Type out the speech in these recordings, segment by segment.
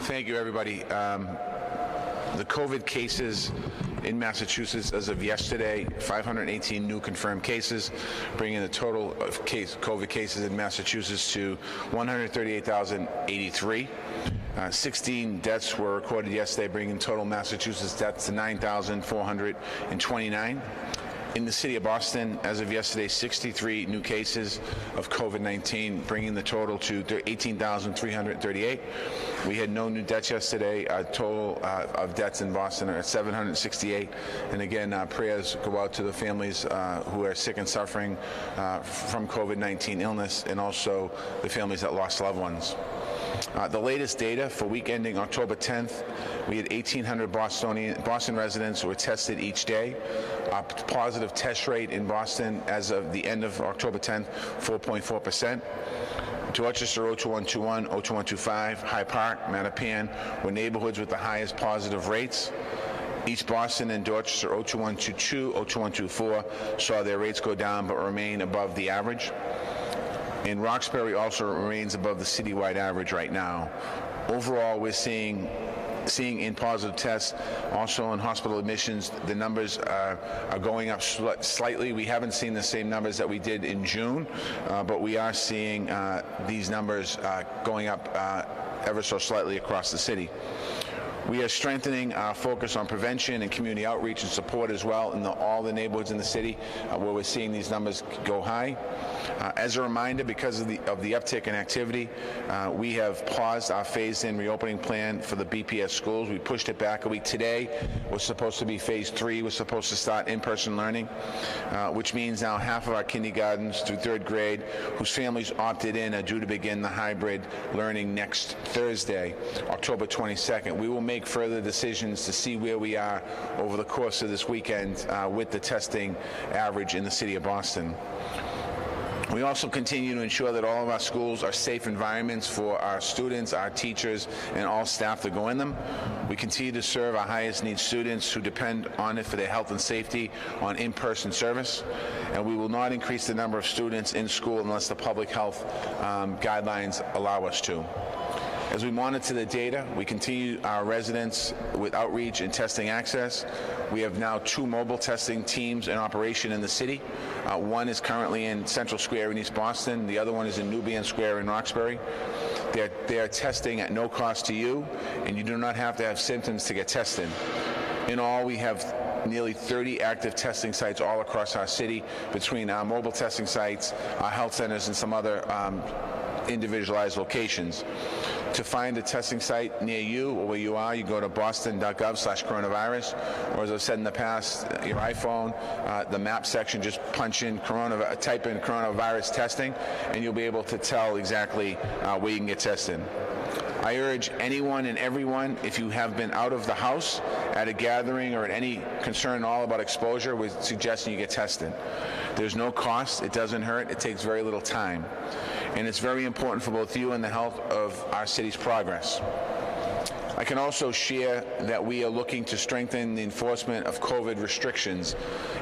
Thank you, everybody. The COVID cases in Massachusetts as of yesterday, 518 new confirmed cases, bringing the total of COVID cases in Massachusetts to 138,083. 16 deaths were recorded yesterday, bringing total Massachusetts deaths to 9,429. In the city of Boston, as of yesterday, 63 new cases of COVID-19, bringing the total to 18,338. We had no new deaths yesterday. Total of deaths in Boston are at 768. And again, prayers go out to the families who are sick and suffering from COVID-19 illness, and also the families that lost loved ones. The latest data for week ending October 10th, we had 1,800 Boston residents who were tested each day. Our positive test rate in Boston as of the end of October 10th, 4.4%. Dorchester 02121, 02125, Hyde Park, Mattapan were neighborhoods with the highest positive rates. East Boston and Dorchester 02122, 02124 saw their rates go down but remain above the average. And Roxbury also remains above the citywide average right now. Overall, we're seeing in positive tests, also in hospital admissions, the numbers are going up slightly. We haven't seen the same numbers that we did in June, but we are seeing these numbers going up ever so slightly across the city. We are strengthening our focus on prevention and community outreach and support as well in all the neighborhoods in the city where we're seeing these numbers go high. As a reminder, because of the uptick in activity, we have paused our phased-in reopening plan for the BPS schools. We pushed it back a week. Today was supposed to be phase 3. We're supposed to start in-person learning, which means now half of our kindergartens through 3rd grade whose families opted in are due to begin the hybrid learning next Thursday, October 22nd. We will make further decisions to see where we are over the course of this weekend with the testing average in the city of Boston. We also continue to ensure that all of our schools are safe environments for our students, our teachers, and all staff that go in them. We continue to serve our highest need students who depend on it for their health and safety on in-person service, and we will not increase the number of students in school unless the public health guidelines allow us to. As we monitor the data, we continue our residents with outreach and testing access. We have now 2 mobile testing teams in operation in the city. One is currently in Central Square in East Boston. The other one is in Nubian Square in Roxbury. They are testing at no cost to you, and you do not have to have symptoms to get tested. In all, we have nearly 30 active testing sites all across our city between our mobile testing sites, our health centers, and some other individualized locations. To find a testing site near you or where you are, you go to boston.gov/coronavirus, or as I've said in the past, your iPhone, the map section, just type in coronavirus testing, and you'll be able to tell exactly where you can get tested. I urge anyone and everyone, if you have been out of the house at a gathering or at any concern at all about exposure, we're suggesting you get tested. There's no cost, it doesn't hurt, it takes very little time. And it's very important for both you and the health of our city's progress. I can also share that we are looking to strengthen the enforcement of COVID restrictions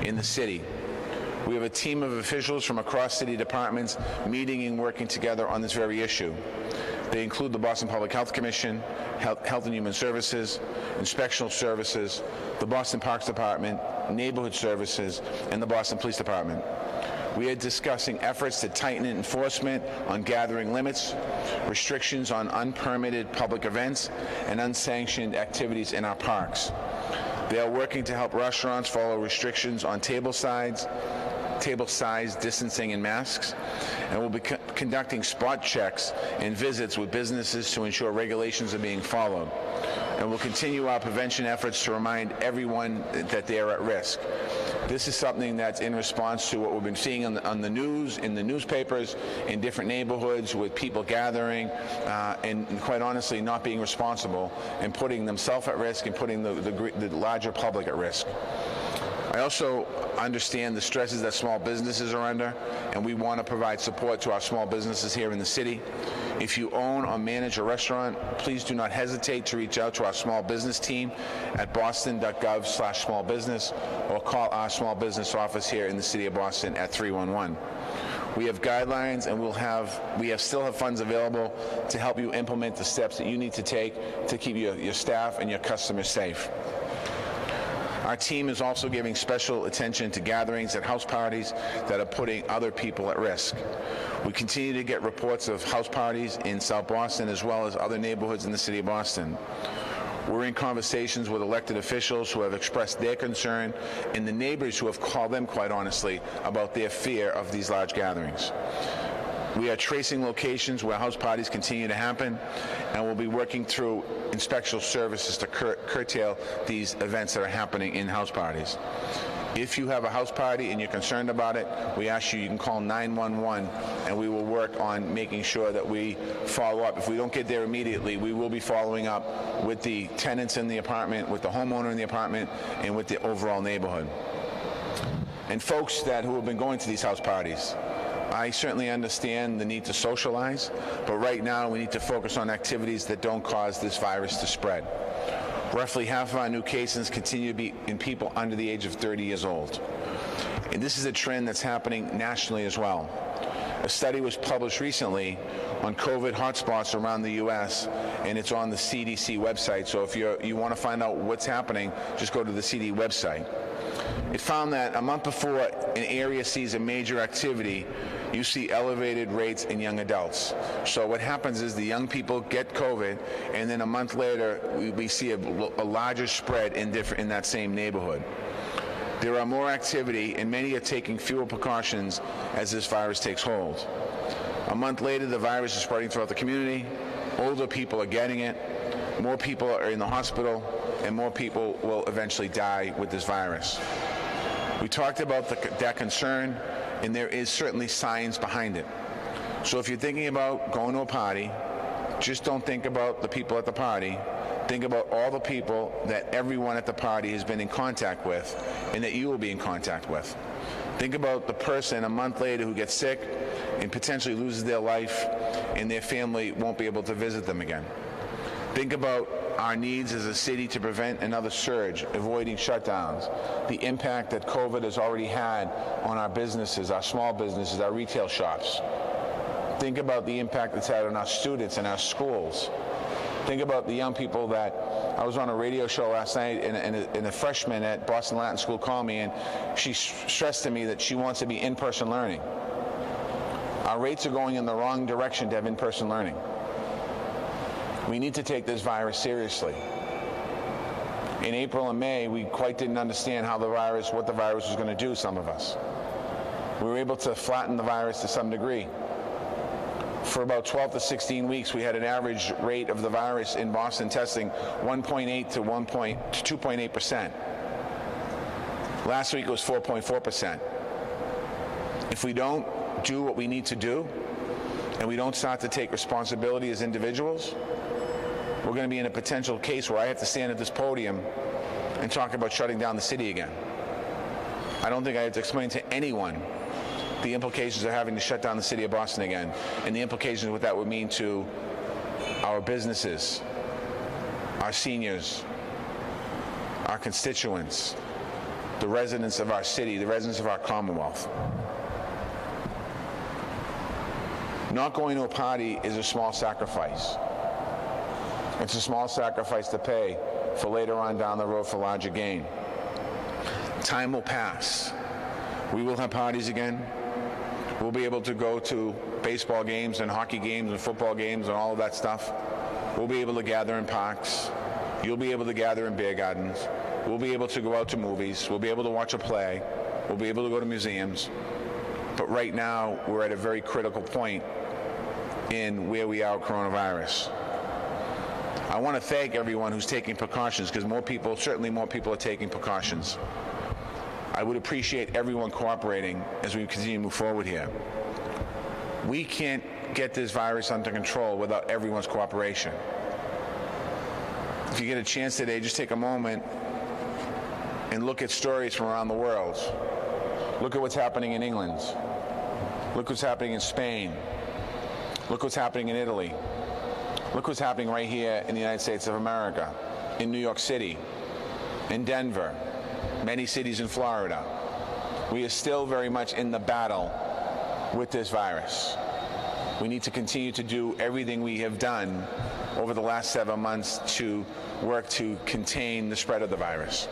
in the city. We have a team of officials from across city departments meeting and working together on this very issue. They include the Boston Public Health Commission, Health and Human Services, Inspectional Services, the Boston Parks Department, Neighborhood Services, and the Boston Police Department. We are discussing efforts to tighten enforcement on gathering limits, restrictions on unpermitted public events, and unsanctioned activities in our parks. They are working to help restaurants follow restrictions on table size, distancing, and masks, and will be conducting spot checks and visits with businesses to ensure regulations are being followed. And we'll continue our prevention efforts to remind everyone that they are at risk. This is something that's in response to what we've been seeing on the news, in the newspapers, in different neighborhoods with people gathering and quite honestly not being responsible and putting themselves at risk and putting the larger public at risk. I also understand the stresses that small businesses are under, and we want to provide support to our small businesses here in the city. If you own or manage a restaurant, please do not hesitate to reach out to our small business team at boston.gov/smallbusiness or call our small business office here in the city of Boston at 311. We have guidelines, and we still have funds available to help you implement the steps that you need to take to keep your staff and your customers safe. Our team is also giving special attention to gatherings at house parties that are putting other people at risk. We continue to get reports of house parties in South Boston as well as other neighborhoods in the city of Boston. We're in conversations with elected officials who have expressed their concern and the neighbors who have called them, quite honestly, about their fear of these large gatherings. We are tracing locations where house parties continue to happen, and we'll be working through inspection services to curtail these events that are happening in house parties. If you have a house party and you're concerned about it, we ask you can call 911, and we will work on making sure that we follow up. If we don't get there immediately, we will be following up with the tenants in the apartment, with the homeowner in the apartment, and with the overall neighborhood. And folks who have been going to these house parties, I certainly understand the need to socialize, but right now we need to focus on activities that don't cause this virus to spread. Roughly half of our new cases continue to be in people under the age of 30 years old. And this is a trend that's happening nationally as well. A study was published recently on COVID hotspots around the U.S., and it's on the CDC website. So if you want to find out what's happening, just go to the CD website. It found that a month before an area sees a major activity, you see elevated rates in young adults. So what happens is the young people get COVID, and then a month later we see a larger spread in that same neighborhood. There are more activity, and many are taking fewer precautions as this virus takes hold. A month later, the virus is spreading throughout the community. Older people are getting it. More people are in the hospital, and more people will eventually die with this virus. We talked about that concern, and there is certainly science behind it. So if you're thinking about going to a party, just don't think about the people at the party. Think about all the people that everyone at the party has been in contact with and that you will be in contact with. Think about the person a month later who gets sick and potentially loses their life, and their family won't be able to visit them again. Think about our needs as a city to prevent another surge, avoiding shutdowns, the impact that COVID has already had on our businesses, our small businesses, our retail shops. Think about the impact it's had on our students and our schools. Think about the young people that I was on a radio show last night, and a freshman at Boston Latin School called me, and she stressed to me that she wants to be in-person learning. Our rates are going in the wrong direction to have in-person learning. We need to take this virus seriously. In April and May, we quite didn't understand what the virus was going to do, some of us. We were able to flatten the virus to some degree. For about 12 to 16 weeks, we had an average rate of the virus in Boston testing 1.8 to 2.8%. Last week it was 4.4%. If we don't do what we need to do, and we don't start to take responsibility as individuals, we're going to be in a potential case where I have to stand at this podium and talk about shutting down the city again. I don't think I have to explain to anyone the implications of having to shut down the city of Boston again, and the implications of what that would mean to our businesses, our seniors, our constituents, the residents of our city, the residents of our Commonwealth. Not going to a party is a small sacrifice. It's a small sacrifice to pay for later on down the road for larger gain. Time will pass. We will have parties again. We'll be able to go to baseball games and hockey games and football games and all of that stuff. We'll be able to gather in parks. You'll be able to gather in beer gardens. We'll be able to go out to movies. We'll be able to watch a play. We'll be able to go to museums. But right now, we're at a very critical point in where we are with coronavirus. I want to thank everyone who's taking precautions, because certainly more people are taking precautions. I would appreciate everyone cooperating as we continue to move forward here. We can't get this virus under control without everyone's cooperation. If you get a chance today, just take a moment and look at stories from around the world. Look at what's happening in England. Look what's happening in Spain. Look what's happening in Italy. Look what's happening right here in the United States of America, in New York City, in Denver, many cities in Florida. We are still very much in the battle with this virus. We need to continue to do everything we have done over the last 7 months to work to contain the spread of the virus.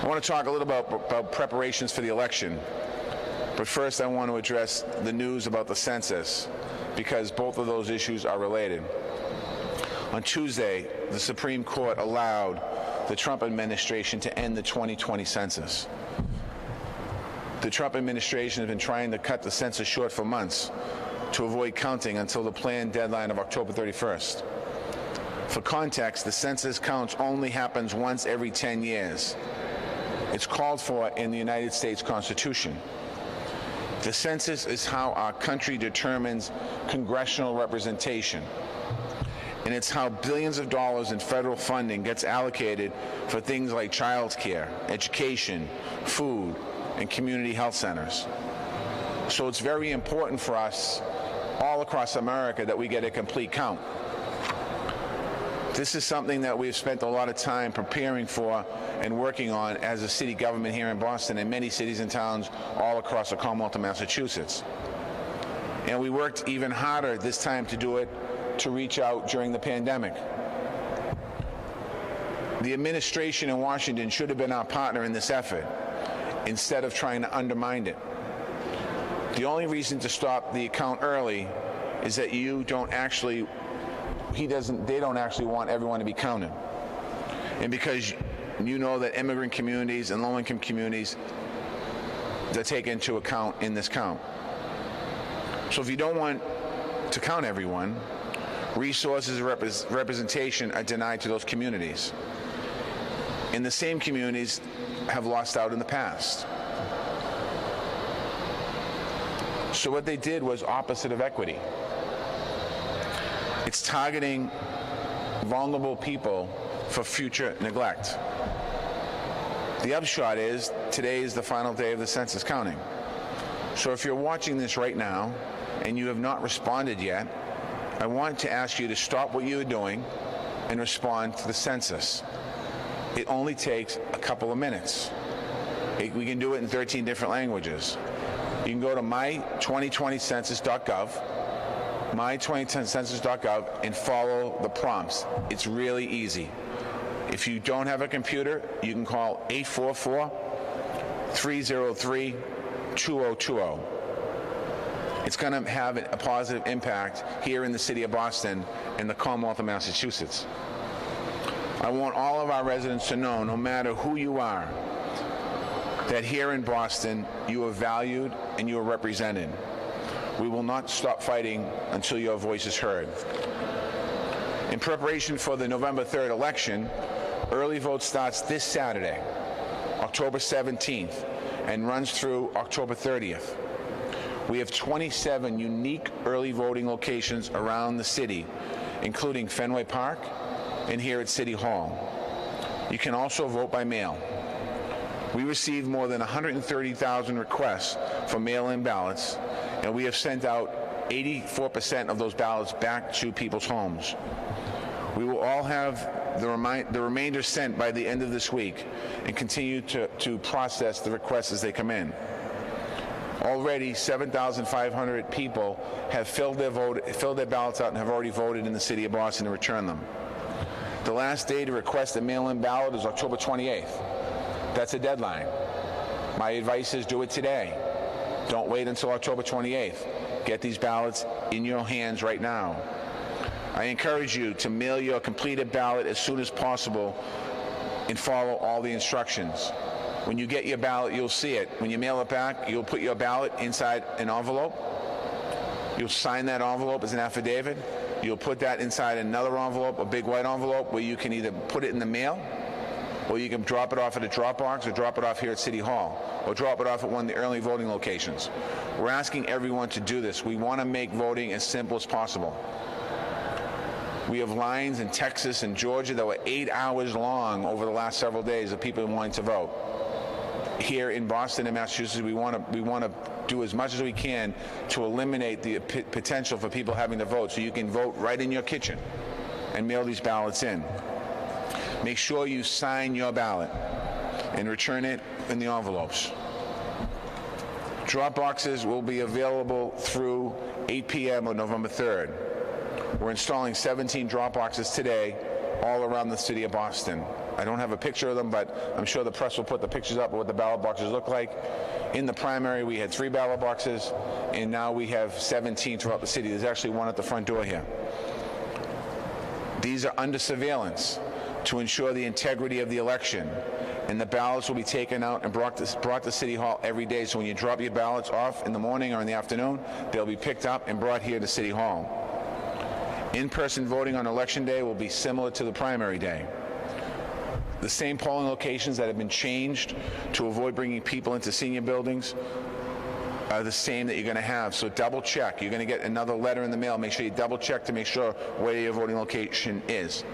I want to talk a little about preparations for the election, but first I want to address the news about the census, because both of those issues are related. On Tuesday, the Supreme Court allowed the Trump administration to end the 2020 census. The Trump administration has been trying to cut the census short for months to avoid counting until the planned deadline of October 31st. For context, the census counts only happens once every 10 years. It's called for in the United States Constitution. The census is how our country determines congressional representation, and it's how billions of dollars in federal funding gets allocated for things like child care, education, food, and community health centers. So it's very important for us all across America that we get a complete count. This is something that we've spent a lot of time preparing for and working on as a city government here in Boston and many cities and towns all across the Commonwealth of Massachusetts. And we worked even harder this time to do it, to reach out during the pandemic. The administration in Washington should have been our partner in this effort, instead of trying to undermine it. The only reason to stop the account early is that they don't actually want everyone to be counted. And because you know that immigrant communities and low-income communities are taken into account in this count. So if you don't want to count everyone, resources and representation are denied to those communities. And the same communities have lost out in the past. So what they did was opposite of equity. It's targeting vulnerable people for future neglect. The upshot is, today is the final day of the census counting. So if you're watching this right now and you have not responded yet, I want to ask you to stop what you're doing and respond to the census. It only takes a couple of minutes. We can do it in 13 different languages. You can go to my2020census.gov, my2020census.gov, and follow the prompts. It's really easy. If you don't have a computer, you can call 844-303-2020. It's going to have a positive impact here in the city of Boston and the Commonwealth of Massachusetts. I want all of our residents to know, no matter who you are, that here in Boston, you are valued and you are represented. We will not stop fighting until your voice is heard. In preparation for the November 3rd election, early vote starts this Saturday, October 17th, and runs through October 30th. We have 27 unique early voting locations around the city, including Fenway Park and here at City Hall. You can also vote by mail. We received more than 130,000 requests for mail-in ballots, and we have sent out 84% of those ballots back to people's homes. We will all have the remainder sent by the end of this week and continue to process the requests as they come in. Already, 7,500 people have filled their ballots out and have already voted in the city of Boston to return them. The last day to request a mail-in ballot is October 28th. That's a deadline. My advice is do it today. Don't wait until October 28th. Get these ballots in your hands right now. I encourage you to mail your completed ballot as soon as possible and follow all the instructions. When you get your ballot, you'll see it. When you mail it back, you'll put your ballot inside an envelope. You'll sign that envelope as an affidavit. You'll put that inside another envelope, a big white envelope, where you can either put it in the mail, or you can drop it off at a drop box, or drop it off here at City Hall, or drop it off at one of the early voting locations. We're asking everyone to do this. We want to make voting as simple as possible. We have lines in Texas and Georgia that were 8 hours long over the last several days of people wanting to vote. Here in Boston and Massachusetts, we want to do as much as we can to eliminate the potential for people having to vote, so you can vote right in your kitchen and mail these ballots in. Make sure you sign your ballot and return it in the envelopes. Drop boxes will be available through 8 p.m. on November 3rd. We're installing 17 drop boxes today all around the city of Boston. I don't have a picture of them, but I'm sure the press will put the pictures up of what the ballot boxes look like. In the primary, we had 3 ballot boxes, and now we have 17 throughout the city. There's actually one at the front door here. These are under surveillance to ensure the integrity of the election, and the ballots will be taken out and brought to City Hall every day. So when you drop your ballots off in the morning or in the afternoon, they'll be picked up and brought here to City Hall. In-person voting on Election Day will be similar to the primary day. The same polling locations that have been changed to avoid bringing people into senior buildings are the same that you're going to have. So double check. You're going to get another letter in the mail. Make sure you double check to make sure where your voting location is.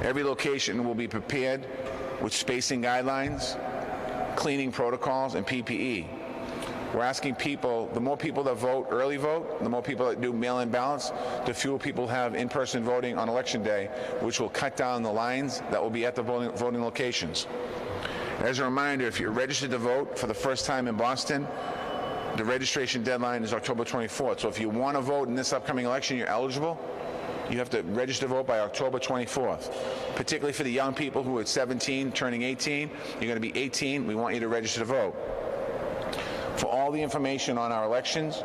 Every location will be prepared with spacing guidelines, cleaning protocols, and PPE. We're asking people, the more people that vote, early vote, the more people that do mail-in ballots, the fewer people have in-person voting on Election Day, which will cut down the lines that will be at the voting locations. As a reminder, if you're registered to vote for the first time in Boston, the registration deadline is October 24th. So if you want to vote in this upcoming election, you're eligible, you have to register to vote by October 24th. Particularly for the young people who are 17, turning 18, you're going to be 18, we want you to register to vote. For all the information on our elections,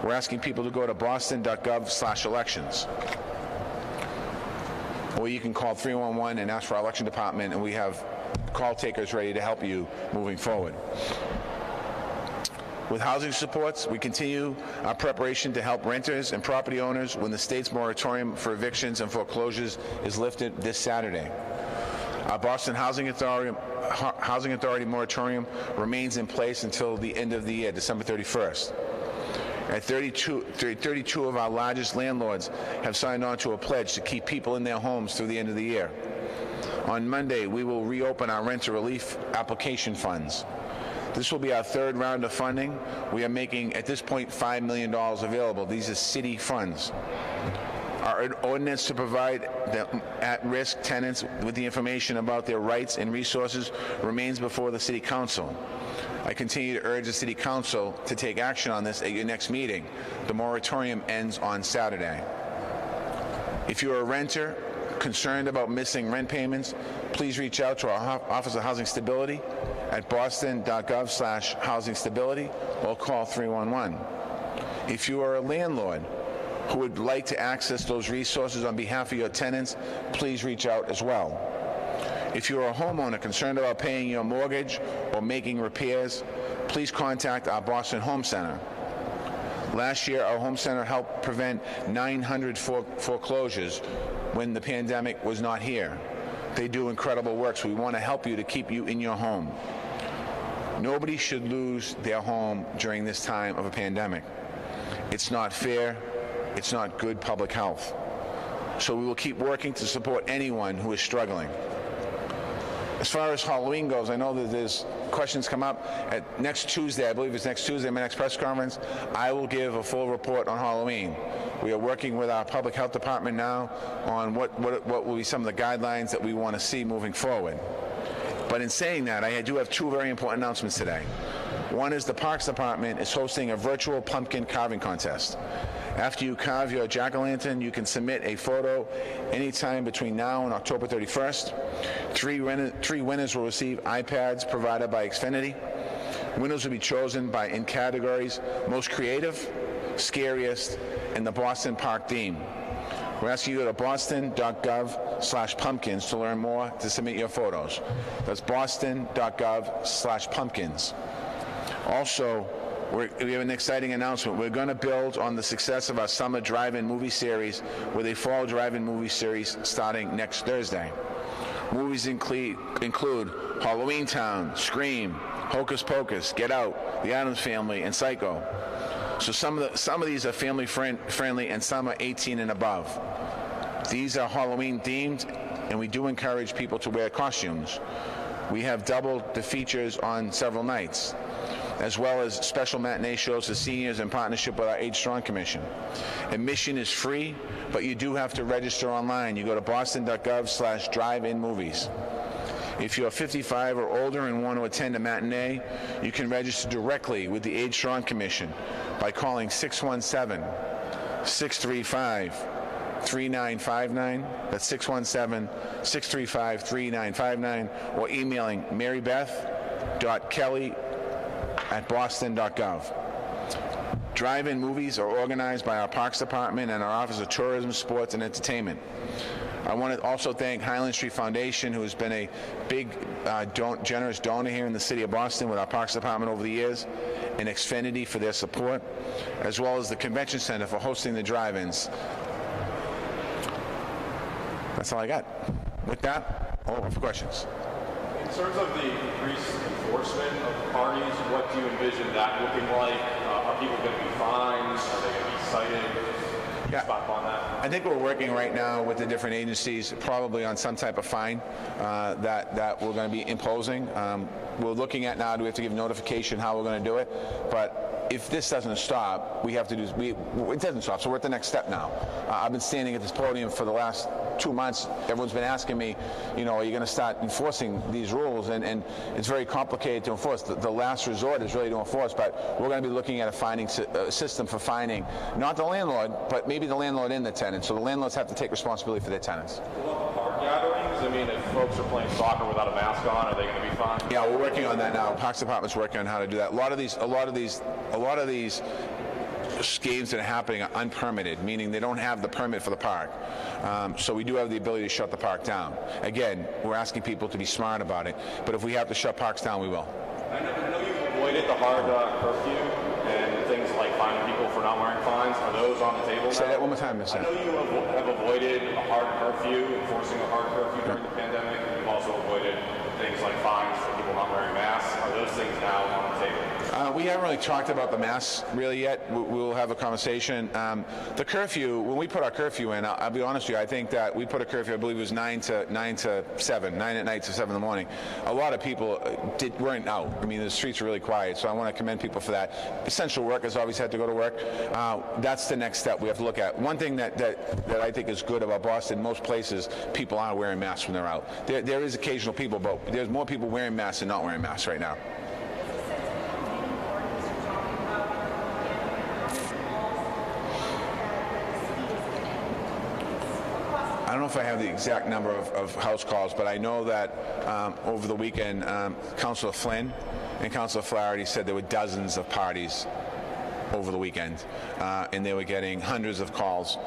we're asking people to go to boston.gov/elections. Or you can call 311 and ask for our election department, and we have call takers ready to help you moving forward. With housing supports, we continue our preparation to help renters and property owners when the state's moratorium for evictions and foreclosures is lifted this Saturday. Our Boston Housing Authority moratorium remains in place until the end of the year, December 31st. At 32 of our largest landlords have signed on to a pledge to keep people in their homes through the end of the year. On Monday, we will reopen our renter relief application funds. This will be our 3rd round of funding. We are making, at this point, $5 million available. These are city funds. Our ordinance to provide the at-risk tenants with the information about their rights and resources remains before the City Council. I continue to urge the City Council to take action on this at your next meeting. The moratorium ends on Saturday. If you're a renter concerned about missing rent payments, please reach out to our Office of Housing Stability at boston.gov/housing stability or call 311. If you are a landlord who would like to access those resources on behalf of your tenants, please reach out as well. If you're a homeowner concerned about paying your mortgage or making repairs, please contact our Boston Home Center. Last year, our home center helped prevent 900 foreclosures when the pandemic was not here. They do incredible work, so we want to help you to keep you in your home. Nobody should lose their home during this time of a pandemic. It's not fair. It's not good public health. So we will keep working to support anyone who is struggling. As far as Halloween goes, I know that there's questions come up. At next Tuesday, I believe it's next Tuesday, my next press conference, I will give a full report on Halloween. We are working with our public health department now on what will be some of the guidelines that we want to see moving forward. But in saying that, I do have 2 very important announcements today. One is the Parks Department is hosting a virtual pumpkin carving contest. After you carve your jack-o'-lantern, you can submit a photo anytime between now and October 31st. 3 winners will receive iPads provided by Xfinity. Winners will be chosen in categories most creative, scariest, and the Boston Park theme. We're asking you to go to boston.gov/pumpkins to learn more to submit your photos. That's boston.gov/pumpkins. Also, we have an exciting announcement. We're going to build on the success of our summer drive-in movie series with a fall drive-in movie series starting next Thursday. Movies include Halloween Town, Scream, Hocus Pocus, Get Out, The Addams Family, and Psycho. So some of these are family friendly and some are 18 and above. These are Halloween themed, and we do encourage people to wear costumes. We have doubled the features on several nights, as well as special matinee shows for seniors in partnership with our Age Strong Commission. Admission is free, but you do have to register online. You go to boston.gov/drive-in movies. If you're 55 or older and want to attend a matinee, you can register directly with the Age Strong Commission by calling 617-635-3959. That's 617-635-3959, or emailing marybeth.kelly@boston.gov. Drive-in movies are organized by our Parks Department and our Office of Tourism, Sports, and Entertainment. I want to also thank Highland Street Foundation, who has been a big, generous donor here in the city of Boston with our Parks Department over the years, and Xfinity for their support, as well as the Convention Center for hosting the drive-ins. That's all I got. With that, over for questions. In terms of the increased enforcement of parties, what do you envision that looking like? Are people going to be fined? Are they going to be cited? Spot on that. I think we're working right now with the different agencies, probably on some type of fine that we're going to be imposing. We're looking at now, do we have to give notification how we're going to do it? But if this doesn't stop, we have to do, it doesn't stop, so we're at the next step now. I've been standing at this podium for the last 2 months. Everyone's been asking me, you know, are you going to start enforcing these rules? And it's very complicated to enforce. The last resort is really to enforce, but we're going to be looking at a fining system for fining, not the landlord, but maybe the landlord and the tenant. So the landlords have to take responsibility for their tenants. Park gatherings, I mean, if folks are playing soccer without a mask on, are they going to be fined? Yeah, we're working on that now. Parks Department's working on how to do that. A lot of these games that are happening are unpermitted, meaning they don't have the permit for the park. So we do have the ability to shut the park down. Again, we're asking people to be smart about it, but if we have to shut parks down, we will. I know you've avoided the hard curfew and things like fining people for not wearing fines. Are those on the table now? Say that one more time, Mr. I know you have avoided a hard curfew, enforcing a hard curfew during the pandemic, and you've also avoided things like fines for people not wearing masks. Are those things now on the table? We haven't really talked about the masks really yet. We'll have a conversation. The curfew, when we put our curfew in, I'll be honest with you, I think that we put a curfew, I believe it was 9 to 7, 9 at night to 7 in the morning. A lot of people weren't out. I mean, the streets are really quiet, so I want to commend people for that. Essential workers always had to go to work. That's the next step we have to look at. One thing that I think is good about Boston, most places, people are wearing masks when they're out. There is occasional people, but there's more people wearing masks than not wearing masks right now. I don't know if I have the exact number of house calls, but I know that over the weekend, Councilor Flynn and Councilor Flaherty said there were dozens of parties over the weekend, and they were getting hundreds of calls,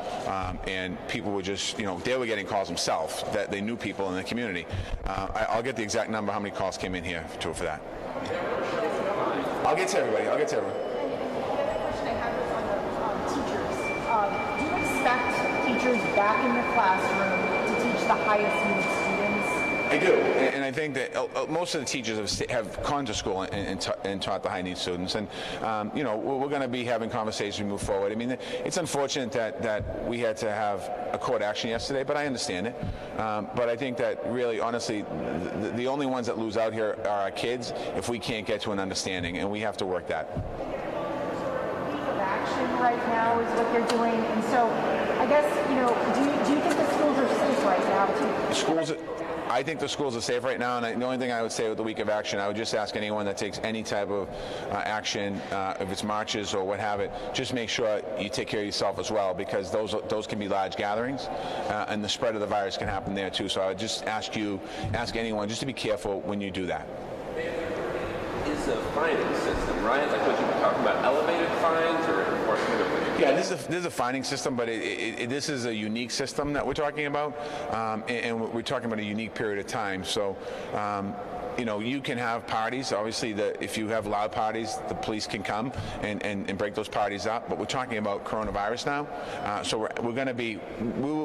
and people were just, you know, they were getting calls themselves, that they knew people in the community. I'll get the exact number, how many calls came in here for that. I'll get to everybody. The other question I have is on the teachers. Do you expect teachers back in the classroom to teach the highest need students? I do, and I think that most of the teachers have gone to school and taught the high need students, and you know, we're going to be having conversations move forward. I mean, it's unfortunate that we had to have a court action yesterday, but I understand it. But I think that really, honestly, the only ones that lose out here are our kids if we can't get to an understanding, and we have to work that. Action right now is what they're doing, and so I guess, you know, do you think the schools are safe right now too? I think the schools are safe right now, and the only thing I would say with the week of action, I would just ask anyone that takes any type of action, if it's marches or what have it, just make sure you take care of yourself as well, because those can be large gatherings, and the spread of the virus can happen there too. So I would just ask anyone just to be careful when you do that. Is a fining system, right? Like what you were talking about, elevated fines or enforcement of? Yeah, this is a fining system, but this is a unique system that we're talking about, and we're talking about a unique period of time. So, you know, you can have parties. Obviously, if you have loud parties, the police can come and break those parties up. But we're talking about coronavirus now, so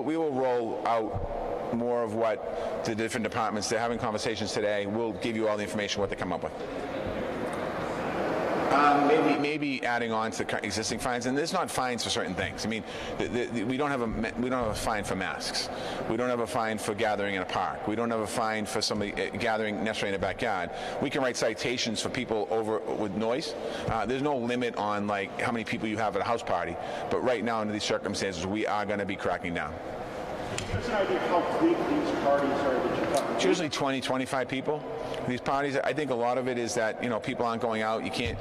we will roll out more of what the different departments. They're having conversations today. We'll give you all the information what they come up with. Maybe adding on to existing fines, and there's not fines for certain things. I mean, we don't have a fine for masks. We don't have a fine for gathering in a park. We don't have a fine for somebody gathering necessarily in the backyard. We can write citations for people over with noise. There's no limit on like how many people you have at a house party, but right now under these circumstances, we are going to be cracking down. Give us an idea how big these parties are that you're talking about. It's usually 20, 25 people. These parties, I think a lot of it is that, people aren't going out. You can't,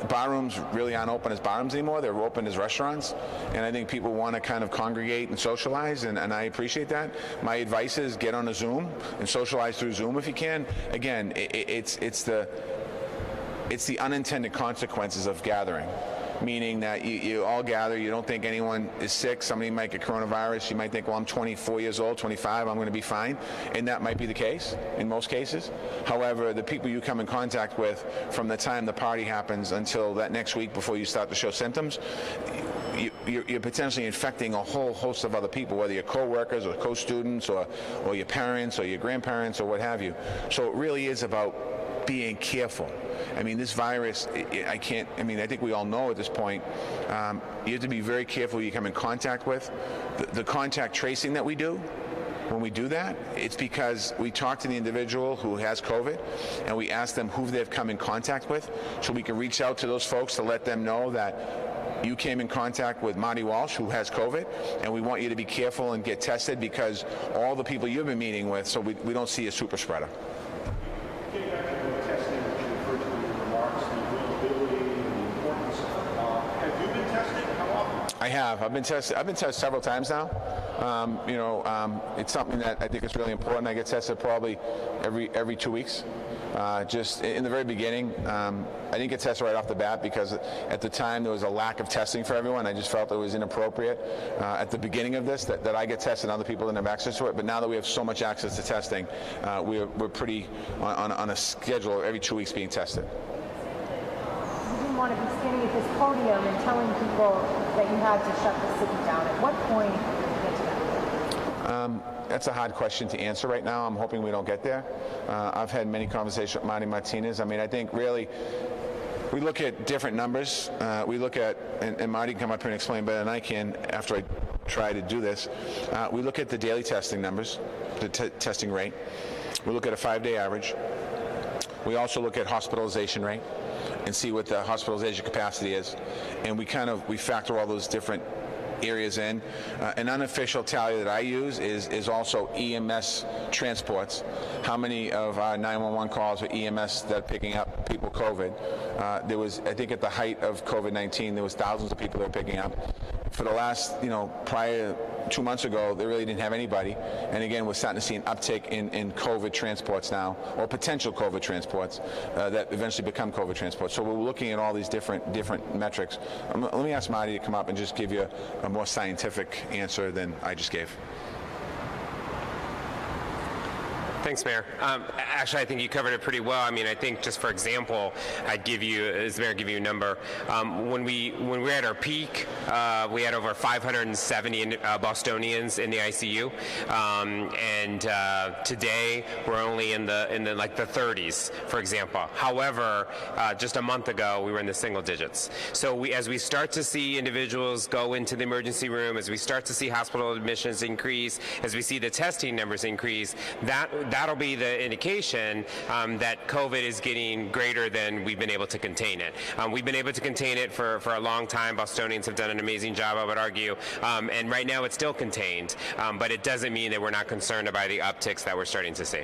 bar rooms really aren't open as bar rooms anymore. They're open as restaurants. And I think people want to kind of congregate and socialize, and I appreciate that. My advice is get on a Zoom and socialize through Zoom if you can. Again, it's the unintended consequences of gathering. Meaning that you all gather, you don't think anyone is sick, somebody might get coronavirus, you might think, well, I'm 24 years old, 25, I'm going to be fine, and that might be the case in most cases. However, the people you come in contact with from the time the party happens until that next week before you start to show symptoms, you're potentially infecting a whole host of other people, whether you're co-workers or co-students or your parents or your grandparents or what have you. So it really is about being careful. I mean, this virus, I think we all know at this point, you have to be very careful who you come in contact with. The contact tracing that we do, when we do that, it's because we talk to the individual who has COVID and we ask them who they've come in contact with, so we can reach out to those folks to let them know that you came in contact with Marty Walsh, who has COVID, and we want you to be careful and get tested because all the people you've been meeting with, so we don't see a super spreader. Getting back to the testing, which you referred to in your remarks, the availability and the importance. Have you been tested? How often? I have. I've been tested several times now. It's something that I think is really important. I get tested probably every 2 weeks. Just in the very beginning, I didn't get tested right off the bat because at the time there was a lack of testing for everyone. I just felt it was inappropriate at the beginning of this that I get tested and other people didn't have access to it. But now that we have so much access to testing, we're pretty on a schedule every 2 weeks being tested. You didn't want to be standing at this podium and telling people that you had to shut the city down. At what point did you get to that? That's a hard question to answer right now. I'm hoping we don't get there. I've had many conversations with Marty Martinez. I mean, I think really we look at different numbers. We look at, and Marty can come up here and explain better than I can after I try to do this. We look at the daily testing numbers, the testing rate. We look at a 5-day average. We also look at hospitalization rate and see what the hospitalization capacity is. And we factor all those different areas in. An unofficial tally that I use is also EMS transports. How many of our 911 calls are EMS that are picking up people COVID? There was, I think at the height of COVID-19, there was thousands of people that were picking up. For the last, prior 2 months ago, they really didn't have anybody. And again, we're starting to see an uptick in COVID transports now, or potential COVID transports that eventually become COVID transports. So we're looking at all these different metrics. Let me ask Marty to come up and just give you a more scientific answer than I just gave. Thanks, Mayor. Actually, I think you covered it pretty well. I mean, I think just for example, I'd give you, as Mayor, give you a number. When we were at our peak, we had over 570 Bostonians in the ICU, and today we're only in the 30s, for example. However, just a month ago, we were in the single digits. So as we start to see individuals go into the emergency room, as we start to see hospital admissions increase, as we see the testing numbers increase, that'll be the indication that COVID is getting greater than we've been able to contain it. We've been able to contain it for a long time. Bostonians have done an amazing job, I would argue, and right now it's still contained, but it doesn't mean that we're not concerned about the upticks that we're starting to see.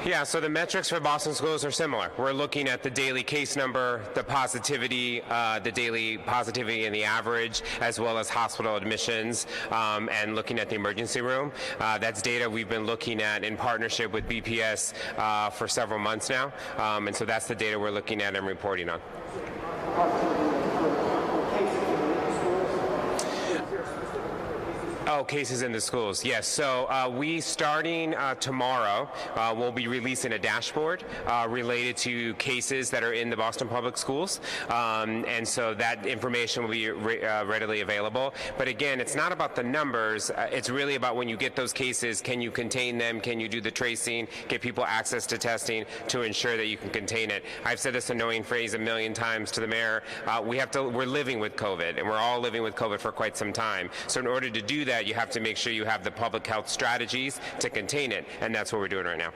Yeah, so the metrics for Boston schools are similar. We're looking at the daily case number, the positivity, the daily positivity in the average, as well as hospital admissions, and looking at the emergency room. That's data we've been looking at in partnership with BPS for several months now, and so that's the data we're looking at and reporting on. Oh, cases in the schools. Yes. So we, starting tomorrow, will be releasing a dashboard related to cases that are in the Boston Public Schools, and so that information will be readily available. But again, it's not about the numbers. It's really about when you get those cases, can you contain them? Can you do the tracing? Get people access to testing to ensure that you can contain it. I've said this annoying phrase a million times to the mayor. We're living with COVID, and we're all living with COVID for quite some time. So in order to do that, you have to make sure you have the public health strategies to contain it, and that's what we're doing right now.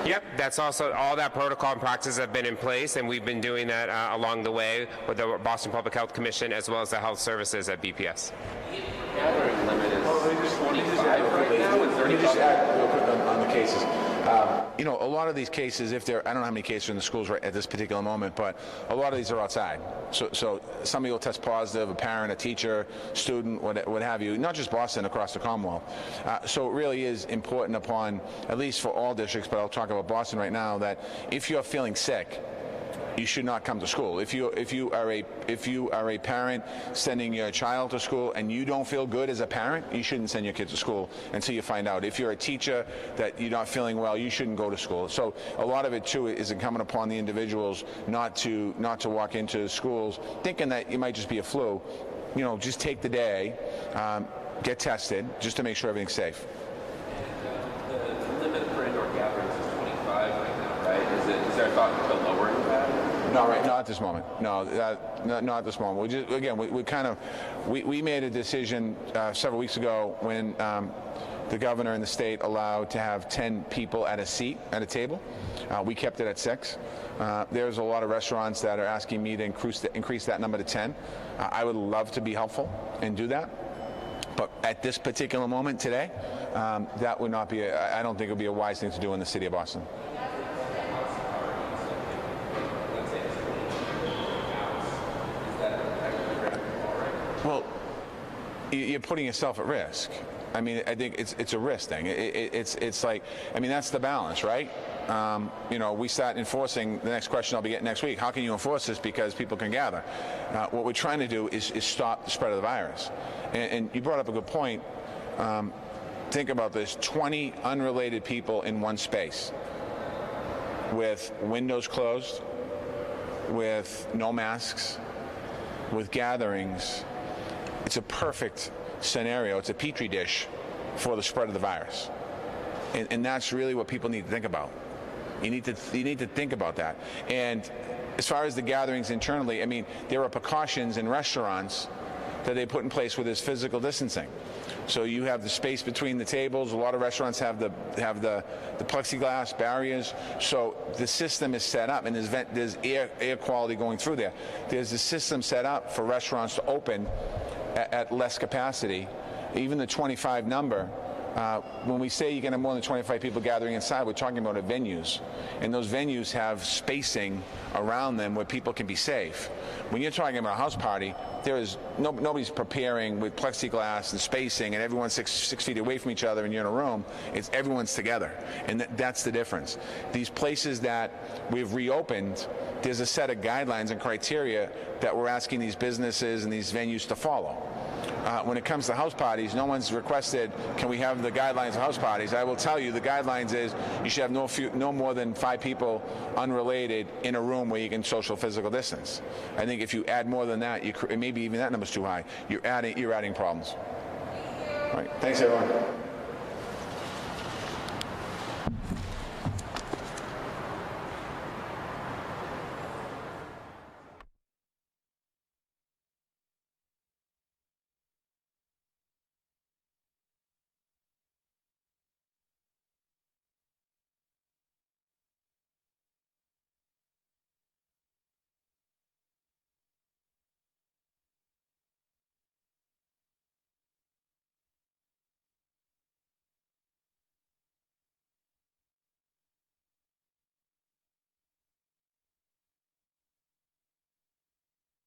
Yep, that's also, all that protocol and practices have been in place, and we've been doing that along the way with the Boston Public Health Commission as well as the health services at BPS. Gathering limit is 25 right now and Let me just 35. add real quick on the cases. You know, a lot of these cases, if they're, I don't know how many cases are in the schools right at this particular moment, but a lot of these are outside. So somebody will test positive, a parent, a teacher, student, what have you, not just Boston, across the Commonwealth. So it really is important upon, at least for all districts, but I'll talk about Boston right now, that if you're feeling sick, you should not come to school. If you are a parent sending your child to school and you don't feel good as a parent, you shouldn't send your kid to school until you find out. If you're a teacher that you're not feeling well, you shouldn't go to school. So a lot of it too is incumbent upon the individuals not to walk into schools thinking that it might just be a flu. You know, just take the day, get tested, just to make sure everything's safe. The limit for indoor gatherings is 25 right now, right? Is there a thought to lowering that? No, right, not at this moment. No, not at this moment. We just, again, we made a decision several weeks ago when the governor and the state allowed to have 10 people at a table. We kept it at 6. There's a lot of restaurants that are asking me to increase that number to 10. I would love to be helpful and do that. But at this particular moment today, that would not be, I don't think it would be a wise thing to do in the city of Boston. Well, you're putting yourself at risk. I mean, I think it's a risk thing. It's like, I mean, that's the balance, right? You know, we start enforcing, the next question I'll be getting next week, how can you enforce this because people can gather? What we're trying to do is stop the spread of the virus. And you brought up a good point. Think about this, 20 unrelated people in one space with windows closed, with no masks, with gatherings. It's a perfect scenario. It's a petri dish for the spread of the virus. And that's really what people need to think about. You need to think about that. And as far as the gatherings internally, I mean, there are precautions in restaurants that they put in place with this physical distancing. So you have the space between the tables. A lot of restaurants have the plexiglass barriers. So the system is set up, and there's air quality going through there. There's a system set up for restaurants to open at less capacity. Even the 25 number, when we say you can have more than 25 people gathering inside, we're talking about venues. And those venues have spacing around them where people can be safe. When you're talking about a house party, there is nobody's preparing with plexiglass and spacing and everyone's six feet away from each other and you're in a room. It's everyone's together. And that's the difference. These places that we've reopened, there's a set of guidelines and criteria that we're asking these businesses and these venues to follow. When it comes to house parties, no one's requested, can we have the guidelines of house parties? I will tell you, the guidelines is you should have no more than 5 people unrelated in a room where you can social physical distance. I think if you add more than that, maybe even that number's too high. You're adding problems. All right, thanks everyone.